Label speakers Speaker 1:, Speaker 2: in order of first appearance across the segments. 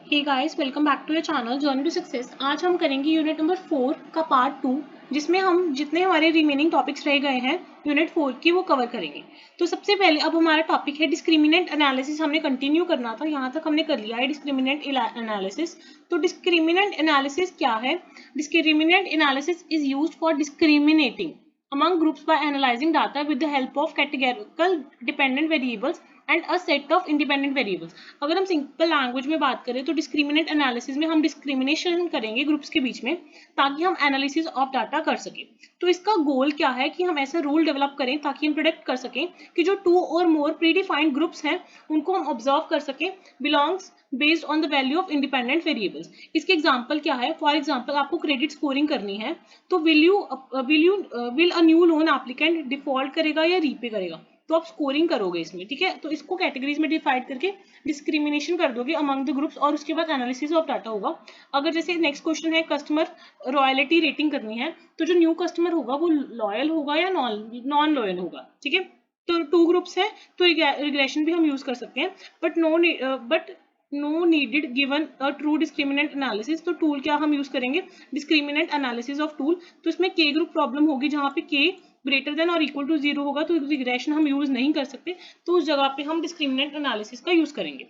Speaker 1: Hey guys, welcome back to your channel journey to success. आज हम करेंगे unit number 4 का पार्ट 2, जिसमें हम जितने हमारे रिमेनिंग टॉपिक्स रह गए हैं यूनिट 4 की वो कवर करेंगे। तो सबसे पहले अब हमारा टॉपिक है डिस्क्रिमिनेंट एनालिसिस। हमने कंटिन्यू करना था, यहाँ तक हमने कर लिया है डिस्क्रिमिनेंट एनालिसिस। तो डिस्क्रिमिनेंट एनालिसिस क्या है? Discriminant analysis is used for discriminating among groups by analyzing data with the help of categorical dependent variables and a set of independent variables। अगर हम सिंपल लैंग्वेज में बात करें तो डिस्क्रिमिनेंट एनालिसिस में हम डिस्क्रिमिनेशन करेंगे ग्रुप्स के बीच में, ताकि हम एनालिसिस ऑफ डाटा कर सकें। तो इसका गोल क्या है कि हम ऐसा रूल डेवलप करें ताकि हम प्रोडिक्ट कर सकें कि जो 2 और मोर प्रीडिफाइंड ग्रुप्स हैं उनको हम ऑब्जर्व कर सकें belongs based on the value of independent variables. इसके एग्जांपल क्या है? फॉर एग्जांपल आपको क्रेडिट स्कोरिंग करनी है, तो will a new loan applicant default करेगा या रीपे करेगा? तो आप स्कोरिंग करोगे इसमें, ठीक है। तो इसको कैटेगरीज में डिवाइड करके डिस्क्रिमिनेशन कर दोगे अमंग द ग्रुप्स, और उसके बाद एनालिसिस ऑफ डाटा होगा। अगर जैसे नेक्स्ट क्वेश्चन है कस्टमर रॉयल्टी रेटिंग करनी है, तो जो न्यू कस्टमर होगा वो लॉयल होगा या नॉन लॉयल होगा, ठीक है। तो 2 ग्रुप्स है, तो रिग्रेशन भी हम यूज कर सकते हैं, but no needed given a true discriminant analysis. तो टूल क्या हम यूज करेंगे? Discriminant analysis of tool. तो इसमें के ग्रुप प्रॉब्लम होगी, जहां पे के ग्रेटर देन और इक्वल टू 0 होगा, तो रिग्रेशन हम यूज नहीं कर सकते, तो उस जगह पे हम डिस्क्रिमिनेंट एनालिसिस का यूज करेंगे।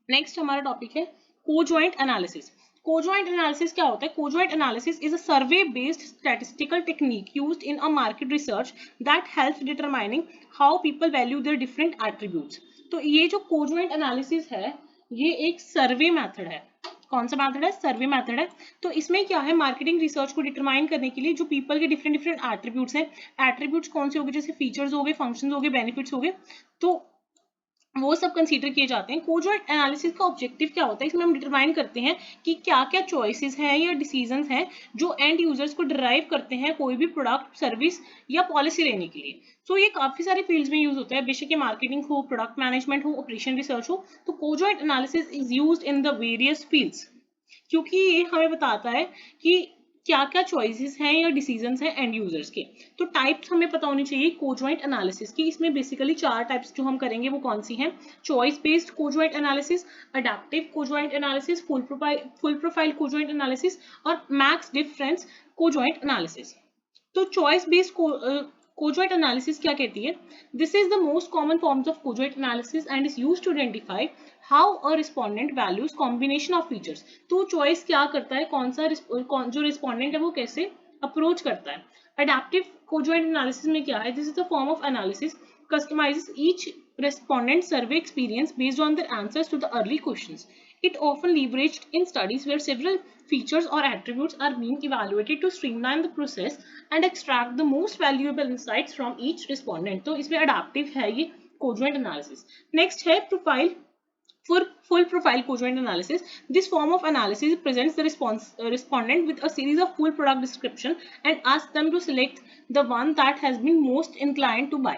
Speaker 1: नेक्स्ट हमारा टॉपिक है कोजॉइंट एनालिसिस। कोजॉइंट एनालिसिस क्या होता है? Conjoint analysis is a survey based statistical technique used in a market research that helps determining how people value their different attributes. तो ये जो कोजॉइंट एनालिसिस है, ये एक सर्वे मेथड है। कौन सा मेथड है? सर्वे मेथड है। तो इसमें क्या है, मार्केटिंग रिसर्च को डिटरमाइन करने के लिए जो पीपल के डिफरेंट डिफरेंट एट्रीब्यूट्स हैं, एट्रीब्यूट्स कौन से हो गए? जैसे फीचर्स हो गए, फंक्शंस हो गए, बेनिफिट्स हो गए, तो वो सब कंसीडर किए जाते हैं। कोजॉइंट एनालिसिस का ऑब्जेक्टिव क्या होता है? इसमें हम डिटरमाइन करते हैं कि क्या क्या चॉइसेस हैं या डिसीजंस हैं जो एंड यूजर्स को डिराइव करते हैं कोई भी प्रोडक्ट, सर्विस या पॉलिसी लेने के लिए। सो ये काफी सारे फील्ड्स में यूज होता है, बेशक ये मार्केटिंग हो, प्रोडक्ट मैनेजमेंट हो, ऑपरेशन रिसर्च हो। तो conjoint analysis is used in the various fields, क्योंकि ये हमें बताता है कि क्या क्या चॉइसेस हैं या डिसीजंस हैं एंड यूजर्स के। तो टाइप्स हमें पता होनी चाहिए कोजॉइंट एनालिसिस की। इसमें बेसिकली 4 टाइप्स जो हम करेंगे वो कौन सी हैं? Choice based conjoint analysis, adaptive conjoint analysis, full profile conjoint analysis और मैक्स डिफरेंस कोजॉइंट एनालिसिस। तो चॉइस बेस्ड कोजॉइंट एनालिसिस क्या कहती है? This is the most common forms of conjoint analysis and is used to identify how a respondent values combination of features. तो choice क्या करता है, जो रिस्पोंडेंट है वो कैसे अप्रोच करता है। अडैप्टिव कोजॉइंट एनालिसिस में क्या है? This is the form of analysis customizes each respondent survey experience based on their answers to the early questions. It often leveraged in studies where several features or attributes are being evaluated to streamline the process and extract the most valuable insights from each respondent. तो इसमें adaptive है ये कोजॉइंट analysis. Next है profile For full profile quotient analysis, this form of analysis presents the respondent with a series of full product description and asks them to select the one that has been most inclined to buy.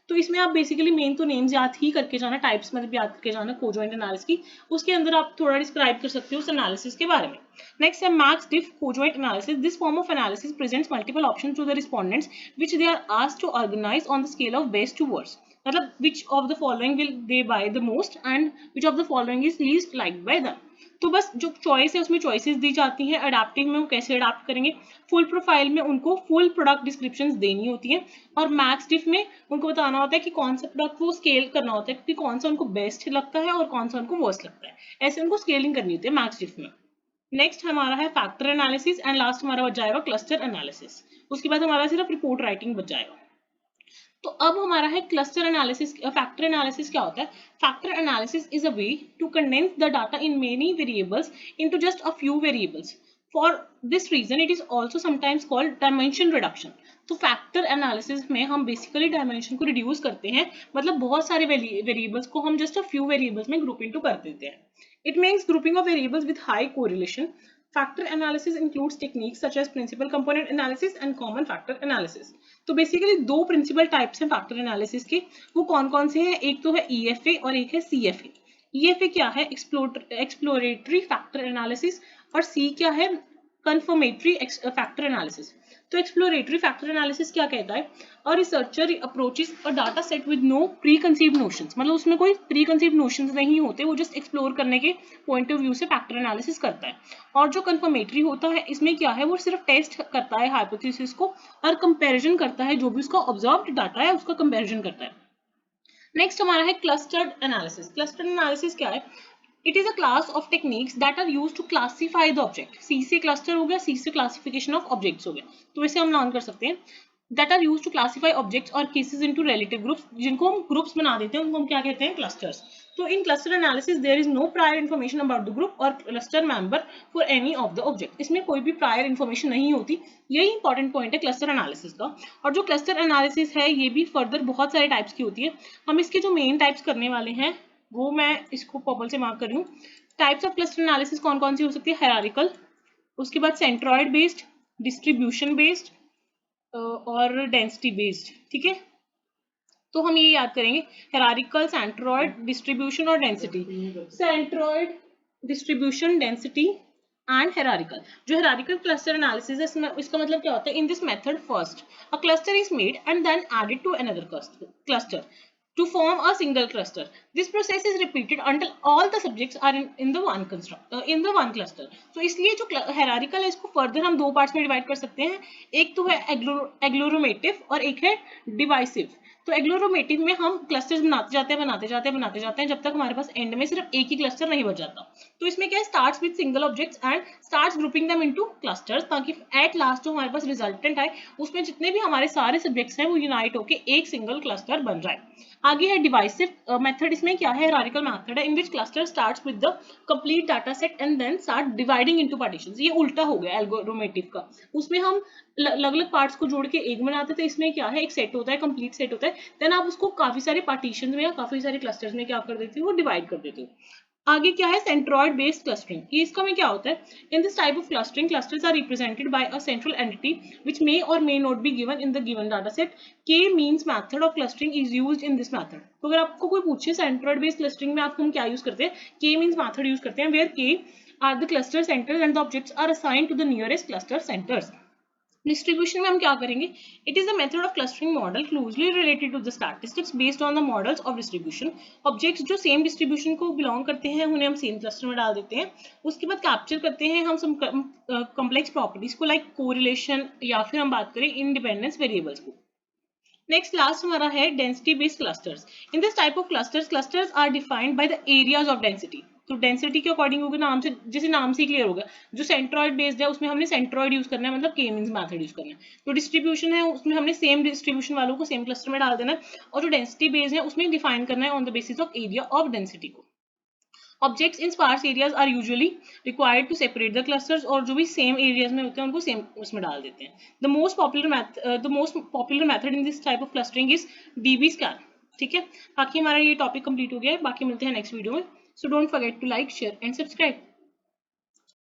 Speaker 1: तो इसमें आप basically main तो names याद ही करके जाना, types मतलब याद करके जाना कोजॉइंट एनालिसिस की, उसके अंदर आप थोड़ा डिस्क्राइब कर सकते हो उस एनालिसिस के बारे में। नेक्स्ट है max diff conjoint analysis. This form of analysis presents multiple options to the respondents which they are asked to organize on the scale of best to worst. मतलब which of the following will they buy the most and which of the following is least liked by them। तो बस जो choice है उसमें choices दी जाती हैं। Adaptive में वो कैसे अडैप्ट करेंगे, फुल प्रोफाइल में उनको फुल प्रोडक्ट डिस्क्रिप्शंस देनी होती हैं, और मैक्स डिफ में उनको बताना होता है कि कौन सा प्रोडक्ट वो स्केल करना होता है कि कौन सा उनको बेस्ट लगता है और कौन सा उनको वर्स्ट लगता है, ऐसे उनको स्केलिंग करनी होती है मैक्स डिफ में। नेक्स्ट हमारा है फैक्टर एनालिसिस एंड लास्ट हमारा बच जाएगा क्लस्टर एनालिसिस। उसके बाद हमारा सिर्फ रिपोर्ट राइटिंग बच जाएगा। तो अब हमारा है क्लस्टर एनालिसिस। फैक्टर एनालिसिस क्या होता है? Factor analysis is a way to condense the data in many variables into just a few variables. For this reason it is also sometimes called dimension reduction. तो factor analysis में हम basically dimension को reduce करते हैं, मतलब बहुत सारे variables को हम जस्ट अ फ्यू वेरिएबल्स में ग्रुप इनटू कर देते हैं। It means grouping of variables with high correlation. Factor analysis includes techniques such as principal component analysis and common factor analysis। तो बेसिकली 2 प्रिंसिपल टाइप्स हैं factor analysis के। वो कौन कौन से हैं? एक तो है EFA और एक है CFA। EFA क्या है? एक्सप्लोरेटरी फैक्टर एनालिसिस, और C क्या है? Confirmatory factor analysis. तो एक्सप्लोरेटरी फैक्टर एनालिसिस क्या कहता है? A researcher approaches a data set with no preconceived notions, मतलब उसमें कोई प्री कंसीव्ड नोशंस नहीं होते, वो जस्ट एक्सप्लोर करने के पॉइंट ऑफ व्यू से फैक्टर एनालिसिस करता है। और जो कंफर्मेटरी होता है इसमें क्या है, वो सिर्फ टेस्ट करता है हाइपोथेसिस को और कंपैरिजन करता है, जो भी उसका ऑब्जर्व्ड डाटा है उसका कंपैरिजन करता है। नेक्स्ट हमारा है क्लस्टर्ड एनालिसिस। क्लस्टर्ड एनालिसिस क्या है? It is a class of techniques that are used to classify the object. सी से क्लस्टर हो गया, सी से क्लासिफिकेशन ऑफ ऑब्जेक्ट्स हो गया, तो इसे हम लर्न कर सकते हैं। That are used to classify objects और केसेस इनटू रिलेटिव ग्रुप्स, जिनको हम ग्रुप्स बना देते हैं उनको हम क्या कहते हैं? क्लस्टर्स। तो in cluster analysis there is no prior information about the group और cluster member for any of the object. इसमें कोई भी प्रायर इन्फॉर्मेशन नहीं होती, यही इंपॉर्टेंट पॉइंट है क्लस्टर एनालिसिस का। और जो क्लस्टर एनालिसिस है ये भी फर्दर बहुत सारे टाइप्स की होती है। हम इसके जो मेन टाइप्स करने वाले हैं वो मैं इसको पर्पल से मार्क कर रही हूँ। टाइप्स ऑफ क्लस्टर एनालिसिस कौन कौन सी हो सकती है? हायरार्किकल, उसके बाद सेंट्रॉइड बेस्ड, डिस्ट्रीब्यूशन बेस्ड और डेंसिटी बेस्ड। ठीक है, तो हम ये याद करेंगे, हायरार्किकल, सेंट्रॉइड, डिस्ट्रीब्यूशन और density. Centroid, distribution, density and hierarchical. जो हायरार्किकल क्लस्टर एनालिसिस है इसमें इसका मतलब क्या होता है? In this method first a cluster is made and then added to another cluster to form a single cluster. This process is repeated until all the subjects are in the one cluster. So इसलिए जो hierarchical है इसको further हम दो parts में divide कर सकते हैं, एक तो है agglomerative और एक है divisive। तो एग्लोरोमेटिव में हम क्लस्टर्स बनाते जाते हैं जब तक हमारे पास एंड में सिर्फ एक ही क्लस्टर नहीं बच जाता। तो इसमें क्या है? Starts with single objects and starts grouping them into clusters, ताकि एट लास्ट जो हमारे पास रिजल्टेंट आए उसमें जितने भी हमारे सारे सब्जेक्ट्स हैं वो यूनाइट होकर एक सिंगल क्लस्टर बन जाए। आगे है डिवाइसिव मेथड। इसमें क्या है? हायरार्किकल मेथड है in which cluster starts with the complete data set and then start dividing into partitions. ये उल्टा हो गया एल्गोरिथमेटिक का। उसमें हम अलग अलग पार्ट्स को जोड़ के एक बनाते थे, इसमें क्या है? एक सेट होता है, कंप्लीट सेट होता है, देन आप उसको काफी सारे पार्टीशन में या काफी सारे क्लस्टर्स में क्या कर देते हो? वो डिवाइड कर देते हो। आगे क्या है? Centroid based clustering. ये इसका में क्या होता है? In this type of clustering clusters are represented by a central entity which may और may not be given in the given data set. K means method of clustering is used in this method. तो अगर आपको कोई पूछे centroid based clustering में आप हम क्या यूज करते हैं? के मींस मेथड यूज करते हैं, where k are the cluster centers and the objects are assigned to the nearest cluster centers. Distribution में हम क्या करेंगे? It is the method of clustering model closely related to the statistics based on the models of distribution. Objects जो same distribution को belong करते हैं उन्हें हम सेम क्लस्टर में डाल देते हैं। उसके बाद कैप्चर करते हैं हम सम कॉम्प्लेक्स प्रॉपर्टीज को, लाइक कोरिलेशन, या फिर हम बात करें इंडिपेंडेंस वेरिएबल्स को। नेक्स्ट लास्ट हमारा है density based clusters. In this type of clusters are defined by the areas of density. तो डेंसिटी के अकॉर्डिंग होगा, नाम से जैसे नाम से ही क्लियर होगा। जो सेंट्रॉइड बेस्ड है उसमें हमने सेंट्रॉइड यूज करना है, मतलब के मींस मेथड यूज करना है। जो डिस्ट्रीब्यूशन है उसमें हमने सेम डिस्ट्रीब्यूशन वालों को सेम क्लस्टर में डाल देना है, और जो डेंसिटी बेस्ड है उसमें डिफाइन करना है on the basis of area of density को। Objects in sparse areas are usually required to separate the clusters, और जो भी सेम एरियाज में होते हैं उनको सेम उसमें डाल देते हैं। The most popular method in this type of clustering is dB scan. ठीक है, बाकी हमारा ये टॉपिक कंप्लीट हो गया है, बाकी मिलते हैं नेक्स्ट वीडियो में। So don't forget to like, share and subscribe.